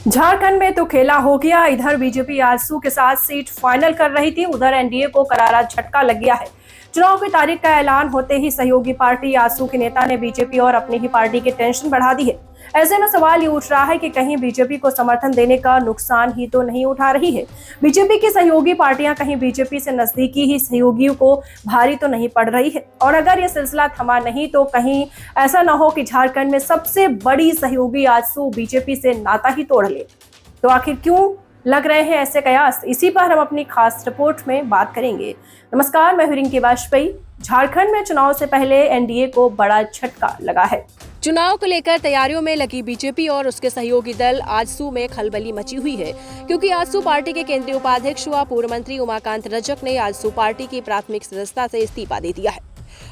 झारखंड में तो खेला हो गया। इधर बीजेपी आजसू के साथ सीट फाइनल कर रही थी, उधर एनडीए को करारा झटका लग गया है। चुनाव की तारीख का ऐलान होते ही सहयोगी पार्टी आजसू के नेता ने बीजेपी और अपनी ही पार्टी की टेंशन बढ़ा दी है। ऐसे में सवाल ये उठ रहा है कि कहीं बीजेपी को समर्थन देने का नुकसान ही तो नहीं उठा रही है। बीजेपी की सहयोगी पार्टियां कहीं बीजेपी से नजदीकी ही सहयोगियों को भारी तो नहीं पड़ रही है, और अगर ये सिलसिला थमा नहीं तो कहीं ऐसा न हो कि झारखंड में सबसे बड़ी सहयोगी आजसू बीजेपी से नाता ही तोड़ ले। तो आखिर क्यों लग रहे हैं ऐसे कयास, इसी पर हम अपनी खास रिपोर्ट में बात करेंगे। नमस्कार, मैं रिंकी वाजपेयी। झारखंड में चुनाव से पहले एनडीए को बड़ा झटका लगा है। चुनाव को लेकर तैयारियों में लगी बीजेपी और उसके सहयोगी दल आजसू में खलबली मची हुई है, क्योंकि आजसू पार्टी के केंद्रीय उपाध्यक्ष व पूर्व मंत्री उमाकांत रजक ने आजसू पार्टी की प्राथमिक सदस्यता से इस्तीफा दे दिया है।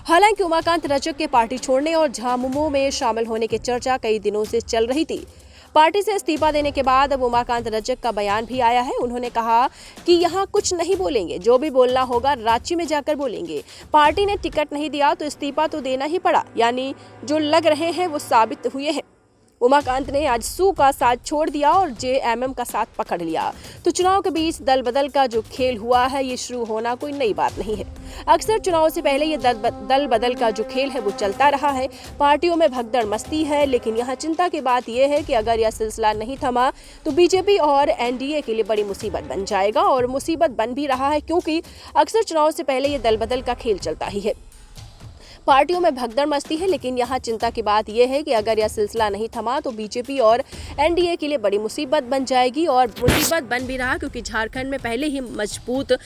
हालांकि उमाकांत रजक के पार्टी छोड़ने और झामुमो में शामिल होने की चर्चा कई दिनों से चल रही थी। पार्टी से इस्तीफा देने के बाद अब उमाकांत रजक का बयान भी आया है। उन्होंने कहा कि यहाँ कुछ नहीं बोलेंगे, जो भी बोलना होगा रांची में जाकर बोलेंगे। पार्टी ने टिकट नहीं दिया तो इस्तीफा तो देना ही पड़ा, यानी जो लग रहे हैं वो साबित हुए हैं। उमाकांत ने आजसू का साथ छोड़ दिया और जेएमएम का साथ पकड़ लिया। तो चुनाव के बीच दल बदल का जो खेल हुआ है ये शुरू होना कोई नई बात नहीं है। अक्सर चुनाव से पहले ये दल बदल का जो खेल है वो चलता रहा है। पार्टियों में भगदड़ मस्ती है, लेकिन यहाँ चिंता की बात यह है कि अगर यह सिलसिला नहीं थमा तो बीजेपी और एनडीए के लिए बड़ी मुसीबत बन जाएगा, और मुसीबत बन भी रहा है, क्योंकि अक्सर चुनाव से पहले ये दल बदल का खेल चलता ही है। पार्टियों में भगदड़ मस्ती है, लेकिन यहाँ चिंता की बात यह है कि अगर यह सिलसिला नहीं थमा तो बीजेपी और एनडीए के लिए बड़ी मुसीबत बन जाएगी, और मुसीबत बन भी रहा, क्योंकि झारखंड में पहले ही मजबूत,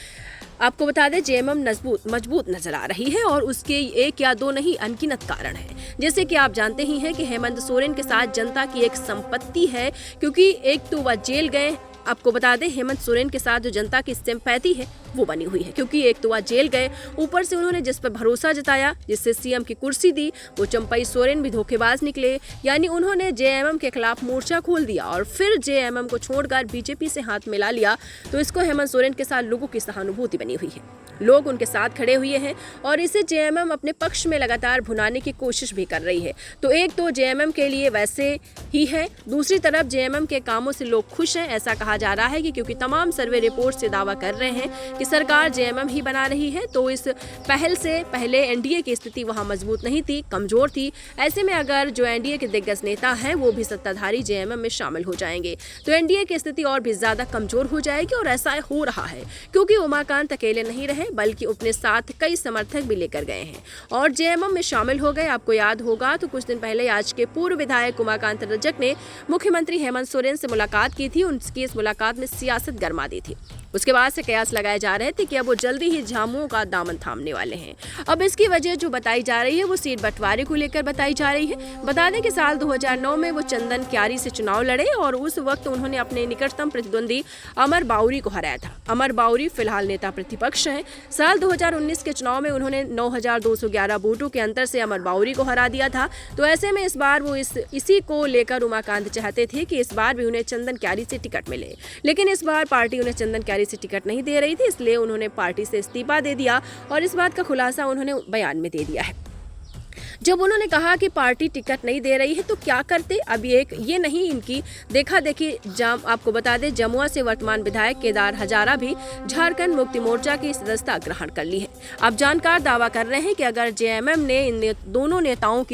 आपको बता दें, जेएमएम मजबूत नजर आ रही है, और उसके एक या दो नहीं अनगिनत कारण है। जैसे कि आप जानते ही हैं कि हेमंत सोरेन के साथ जनता की एक संपत्ति है, क्योंकि एक तो वह जेल गए। आपको बता दें, हेमंत सोरेन के साथ जो जनता की सिंपैथी है वो बनी हुई है, क्योंकि एक तो वह जेल गए, ऊपर से उन्होंने जिस पर भरोसा जताया, जिससे सीएम की कुर्सी दी, वो चंपई सोरेन भी धोखेबाज निकले। यानी उन्होंने जेएमएम के खिलाफ मोर्चा खोल दिया और फिर जेएमएम को छोड़कर बीजेपी से हाथ मिला लिया। तो इसको हेमंत सोरेन के साथ लोगों की सहानुभूति बनी हुई है, लोग उनके साथ खड़े हुए हैं, और इसे जेएमएम अपने पक्ष में लगातार भुनाने की कोशिश भी कर रही है। तो एक तो जेएमएम के लिए वैसे ही है, दूसरी तरफ जेएमएम के कामों से लोग खुश हैं। ऐसा कहा जा रहा है कि क्योंकि तमाम सर्वे रिपोर्ट से दावा कर रहे हैं कि सरकार जेएमएम ही बना रही है, तो इस पहल से पहले एनडीए की स्थिति वहां मजबूत नहीं थी, कमजोर थी। ऐसे में अगर जो एनडीए के दिग्गज नेता हैं वो भी सत्ताधारी जेएमएम में शामिल हो जाएंगे तो एनडीए की स्थिति और भी ज्यादा कमजोर हो जाएगी, और ऐसा हो रहा है क्योंकि उमाकांत अकेले नहीं रहे, बल्कि अपने साथ कई समर्थक भी लेकर गए हैं और जेएमएम में शामिल हो गए। आपको याद होगा तो कुछ दिन पहले आज के पूर्व विधायक उमाकांत रजक ने मुख्यमंत्री हेमंत सोरेन से मुलाकात की थी। उनकी इस मुलाकात में सियासत गरमा दी थी। उसके बाद से कयास लगाए जा रहे थे कि अब वो जल्दी ही झामुमो का दामन थामने वाले हैं। अब इसकी वजह जो बताई जा रही है वो सीट बंटवारे को लेकर बताई जा रही है। बता दें कि साल 2009 में वो चंदन क्यारी से चुनाव लड़े, और उस वक्त उन्होंने अपने निकटतम प्रतिद्वंदी अमर बाउरी को हराया था। अमर बाउरी फिलहाल नेता प्रतिपक्ष हैं। साल 2019 के चुनाव में उन्होंने 9,211 वोटों के अंतर से अमर बाउरी को हरा दिया था। तो ऐसे में इस बार वो इसी को लेकर उमाकांत चाहते थे कि इस बार भी उन्हें चंदन क्यारी से टिकट मिले, लेकिन इस बार पार्टी उन्हें चंदन क्यारी से टिकट नहीं दे रही थी, इसलिए उन्होंने पार्टी से इस्तीफा दे दिया, और इस बात का खुलासा उन्होंने बयान में दे दिया है। जब उन्होंने कहा कि पार्टी टिकट नहीं दे रही है तो क्या करते, अभी एक ये नहीं, इनकी देखा देखी आपको बता दें, जमुआ से वर्तमान विधायक केदार हजारा भी झारखंड मुक्ति मोर्चा की सदस्यता ग्रहण कर ली है। अब जानकार दावा कर रहे हैं कि अगर जेएमएम ने इन दोनों नेताओं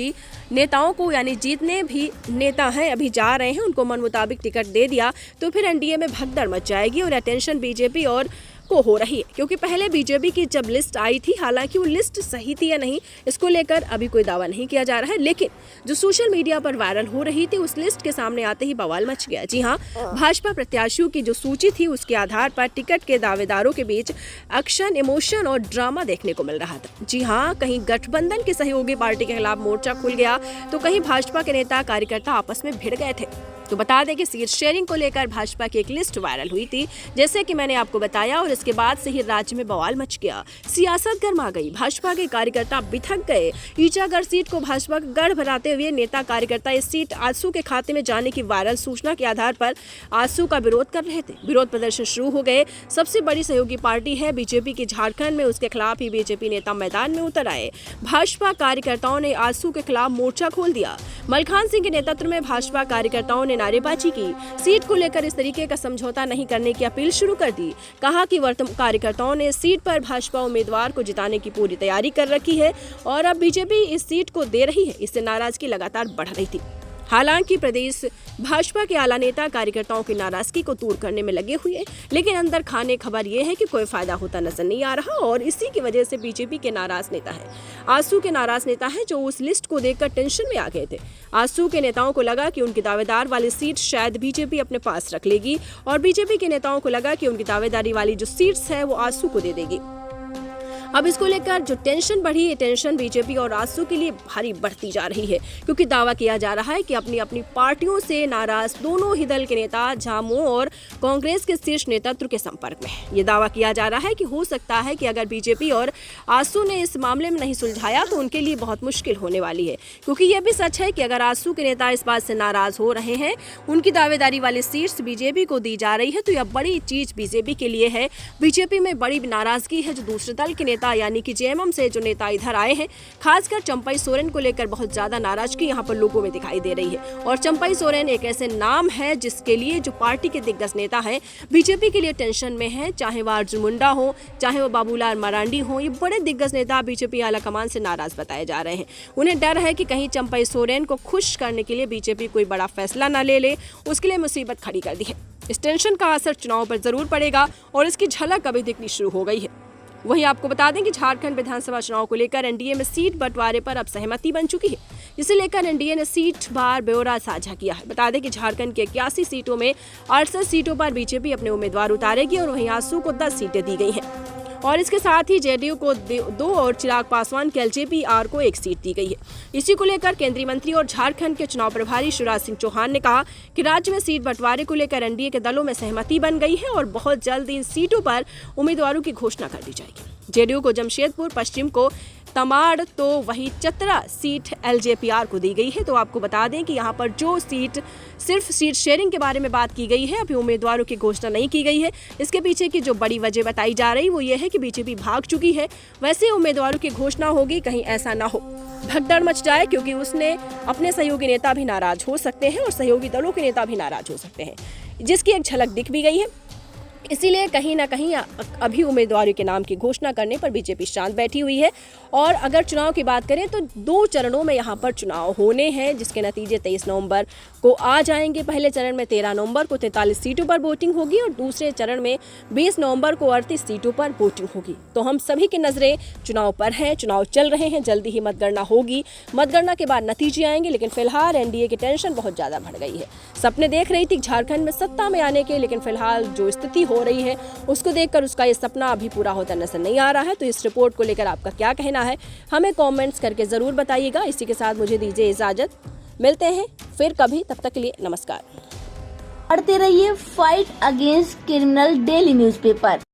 को, यानी जीतने भी नेता हैं अभी जा रहे हैं, उनको मन मुताबिक टिकट दे दिया तो फिर एनडीए में भगदड़ मच जाएगी, और अटेंशन बीजेपी और को हो रही है। क्योंकि पहले बीजेपी की जब लिस्ट आई थी, हालांकि वो लिस्ट सही थी या नहीं इसको लेकर अभी कोई दावा नहीं किया जा रहा है, लेकिन जो सोशल मीडिया पर वायरल हो रही थी उस लिस्ट के सामने आते ही बवाल मच गया। जी हाँ, भाजपा प्रत्याशियों की जो सूची थी उसके आधार पर टिकट के दावेदारों के बीच एक्शन, इमोशन और ड्रामा देखने को मिल रहा था। जी हाँ, कहीं गठबंधन की सहयोगी पार्टी के खिलाफ मोर्चा खुल गया तो कहीं भाजपा के नेता कार्यकर्ता आपस में भिड़ गए थे। तो बता दें कि सीट शेयरिंग को लेकर भाजपा की एक लिस्ट वायरल हुई थी, जैसे कि मैंने आपको बताया, और इसके बाद से ही राज्य में बवाल मच गया, सियासत गर्मा गई, भाजपा के कार्यकर्ता बिथक गए। ईचागढ़ सीट को भाजपा का गढ़ बनाते हुए नेता कार्यकर्ता इस सीट आजसू के खाते में जाने की वायरल सूचना के आधार पर आजसू का विरोध कर रहे थे। विरोध प्रदर्शन शुरू हो गए। सबसे बड़ी सहयोगी पार्टी है बीजेपी की झारखंड में, उसके खिलाफ ही बीजेपी नेता मैदान में उतर आए। भाजपा कार्यकर्ताओं ने आजसू के खिलाफ मोर्चा खोल दिया। मलखान सिंह के नेतृत्व में भाजपा कार्यकर्ताओं ने नारेबाजी की। सीट को लेकर इस तरीके का समझौता नहीं करने की अपील शुरू कर दी। कहा कि वर्तमान कार्यकर्ताओं ने सीट पर भाजपा उम्मीदवार को जिताने की पूरी तैयारी कर रखी है और अब बीजेपी इस सीट को दे रही है। इससे नाराजगी लगातार बढ़ रही थी। हालांकि प्रदेश भाजपा के आला नेता कार्यकर्ताओं की नाराजगी को दूर करने में लगे हुए, लेकिन अंदर खाने खबर ये है कि कोई फायदा होता नजर नहीं आ रहा और इसी की वजह से बीजेपी के नाराज नेता है आजसू के नाराज नेता है जो उस लिस्ट को देखकर टेंशन में आ गए थे। आजसू के नेताओं को लगा कि उनकी दावेदार वाली सीट शायद बीजेपी अपने पास रख लेगी और बीजेपी के नेताओं को लगा कि उनकी दावेदारी वाली जो सीट्स है वो आजसू को दे देगी। अब इसको लेकर जो टेंशन बढ़ी, ये टेंशन बीजेपी और आजसू के लिए भारी बढ़ती जा रही है, क्योंकि दावा किया जा रहा है कि अपनी अपनी पार्टियों से नाराज दोनों ही दल के नेता झामुमो और कांग्रेस के शीर्ष नेतृत्व के संपर्क में है। ये दावा किया जा रहा है कि हो सकता है कि अगर बीजेपी और आजसू ने इस मामले में नहीं सुलझाया तो उनके लिए बहुत मुश्किल होने वाली है, क्योंकि यह भी सच है कि अगर आजसू के नेता इस बात से नाराज हो रहे हैं उनकी दावेदारी वाली सीट्स बीजेपी को दी जा रही है तो यह बड़ी चीज बीजेपी के लिए है। बीजेपी में बड़ी नाराजगी है जो दूसरे दल के नेता यानी कि जेएमएम से जो नेता इधर आए हैं, खासकर चंपई सोरेन को लेकर बहुत ज्यादा नाराजगी यहाँ पर लोगों में दिखाई दे रही है। और चंपई सोरेन एक ऐसे नाम है जिसके लिए जो पार्टी के दिग्गज नेता हैं बीजेपी के लिए टेंशन में है, चाहे वह अर्जुन मुंडा हो, चाहे वह बाबूलाल मरांडी हो। ये बड़े दिग्गज नेता बीजेपी आलाकमान से नाराज बताए जा रहे हैं। उन्हें डर है कि कहीं चंपई सोरेन को खुश करने के लिए बीजेपी कोई बड़ा फैसला न ले ले, उसके लिए मुसीबत खड़ी कर दी है। इस टेंशन का असर चुनाव पर जरूर पड़ेगा और इसकी झलक अभी दिखनी शुरू हो गई है। वहीं आपको बता दें कि झारखंड विधानसभा चुनाव को लेकर एनडीए में सीट बंटवारे पर अब सहमति बन चुकी है। इसे लेकर एनडीए ने सीट बार ब्यौरा साझा किया है। बता दें कि झारखंड के 81 सीटों में 68 सीटों पर बीजेपी अपने उम्मीदवार उतारेगी और वहीं आजसू को 10 सीटें दी गई हैं और इसके साथ ही जेडीयू को 2 और चिराग पासवान के एलजेपीआर को 1 सीट दी गई है। इसी को लेकर केंद्रीय मंत्री और झारखंड के चुनाव प्रभारी शिवराज सिंह चौहान ने कहा कि राज्य में सीट बंटवारे को लेकर एनडीए के दलों में सहमति बन गई है और बहुत जल्द इन सीटों पर उम्मीदवारों की घोषणा कर दी जाएगी। जेडीयू को जमशेदपुर पश्चिम को तमाड़ तो वही चतरा सीट एलजेपीआर को दी गई है। तो आपको बता दें कि यहाँ पर जो सीट सिर्फ सीट शेयरिंग के बारे में बात की गई है, अभी उम्मीदवारों की घोषणा नहीं की गई है। इसके पीछे की जो बड़ी वजह बताई जा रही वो ये है कि बीजेपी भाग चुकी है। वैसे उम्मीदवारों की घोषणा होगी, कहीं ऐसा ना हो भगदड़ मच जाए, क्योंकि उसने अपने सहयोगी नेता भी नाराज हो सकते हैं और सहयोगी दलों के नेता भी नाराज हो सकते हैं, जिसकी एक झलक दिख भी गई है। इसीलिए कहीं ना कहीं अभी उम्मीदवारों के नाम की घोषणा करने पर बीजेपी शांत बैठी हुई है। और अगर चुनाव की बात करें तो 2 चरणों में यहाँ पर चुनाव होने हैं, जिसके नतीजे 23 नवंबर को आ जाएंगे। पहले चरण में 13 नवंबर को 43 सीटों पर वोटिंग होगी और दूसरे चरण में 20 नवंबर को 38 सीटों पर वोटिंग होगी। तो हम सभी की नजरें चुनाव पर हैं, चुनाव चल रहे हैं, जल्दी ही मतगणना होगी। मतगणना के बाद नतीजे आएंगे, लेकिन फिलहाल एनडीए की टेंशन बहुत ज्यादा बढ़ गई है। सपने देख रही थी झारखंड में सत्ता में आने के, लेकिन फिलहाल जो स्थिति हो रही है उसको देखकर उसका ये सपना अभी पूरा होता नजर नहीं आ रहा है। तो इस रिपोर्ट को लेकर आपका क्या कहना है, हमें कमेंट्स करके जरूर बताइएगा। इसी के साथ मुझे दीजिए इजाजत, मिलते हैं फिर कभी, तब तक के लिए नमस्कार। पढ़ते रहिए fight against criminal daily newspaper.